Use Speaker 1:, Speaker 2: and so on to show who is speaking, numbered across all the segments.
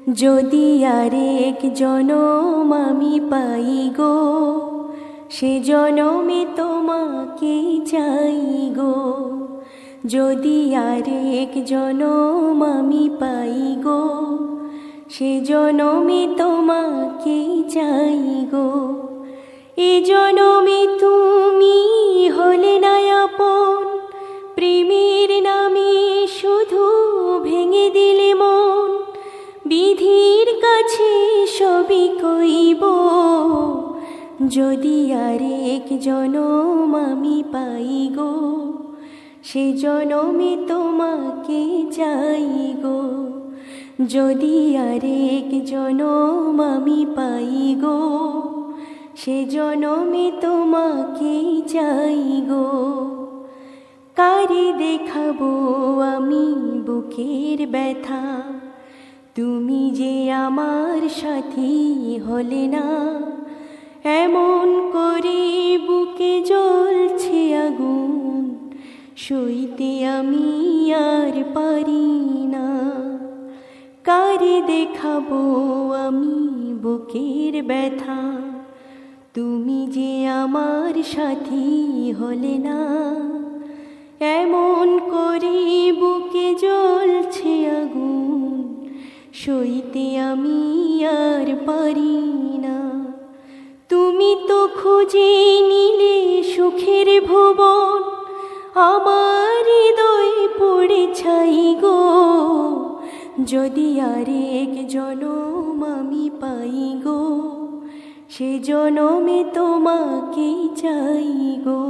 Speaker 1: যদি আরেক জনম আমি পাই গো, সে জনমে তোমাকে চাই গো। যদি আরেক জনম আমি পাই গো, সে জনমে তোমাকে চাই গো। এ জনমে তুমি হলে না আপন, প্রেমের নামে শুধু ভেঙে দিলে মন। বিধির কাছে সবই কইব, যদি আরেক জনম আমি পাই গো, সে জনমে তোমাকে চাই গো। যদি আরেক জনম আমি পাই গো, সে জনমে তোমাকে চাই গো। কারে দেখাবো আমি বুকের ব্যথা, তুমি যে আমার সাথী হলে না। এমন করে বুকে জ্বলছে আগুন, সইতে আমি আর পারি না। কারে দেখাবো আমি বুকের ব্যথা, তুমি যে আমার সাথী হলে না। এমন করে বুকে জ্বলছে আগুন, সইতে আমি আর পারি না। তুমি তো খুঁজে নিলে সুখের ভুবন, আমার হৃদয় পড়ে ছাই গো। যদি আরেক জনম আমি পাই গো, সে জনমে তোমাকে চাই গো।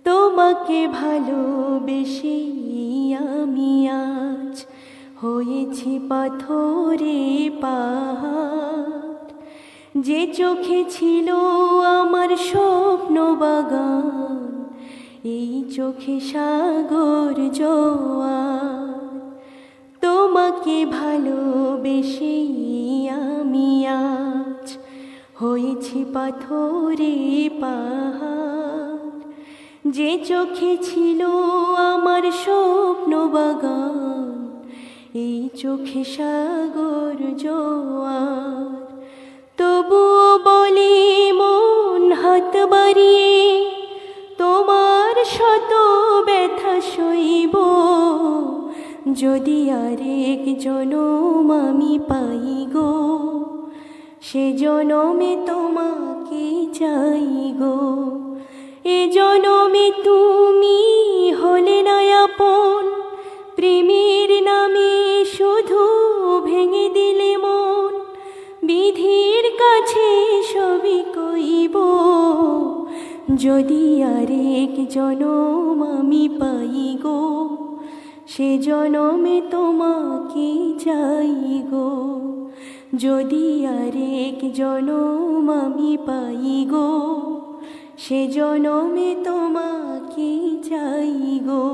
Speaker 1: তোমাকে ভালোবেসে আমি আজ হয়েছি পাথরে পাহাড়। যে চোখে ছিল আমার স্বপ্ন বাগান, এই চোখে সাগর জোয়ার। তোমাকে ভালোবেসে আমি আজ হয়েছি পাথরে পাহাড়। যে চোখে ছিল আমার স্বপ্ন বাগান, এই চোখে সাগর জোয়ার। তবুও বলি মন হাত বাড়িয়ে, তোমার শত ব্যথা সইব। যদি আরেক জনম আমি পাই গো, সে জনমে তোমাকে চাই গো। এ জনমে তুমি হলে না আপন, প্রেমের নামে শুধু ভেঙে দিলে মন। বিধির কাছে সবই কইব, যদি আরেক জনম আমি পাই গো, সে জনমে তোমাকে চাই গো। যদি আরেক জনম আমি পাই গো, সে জনমে তোমাকে চাই গো।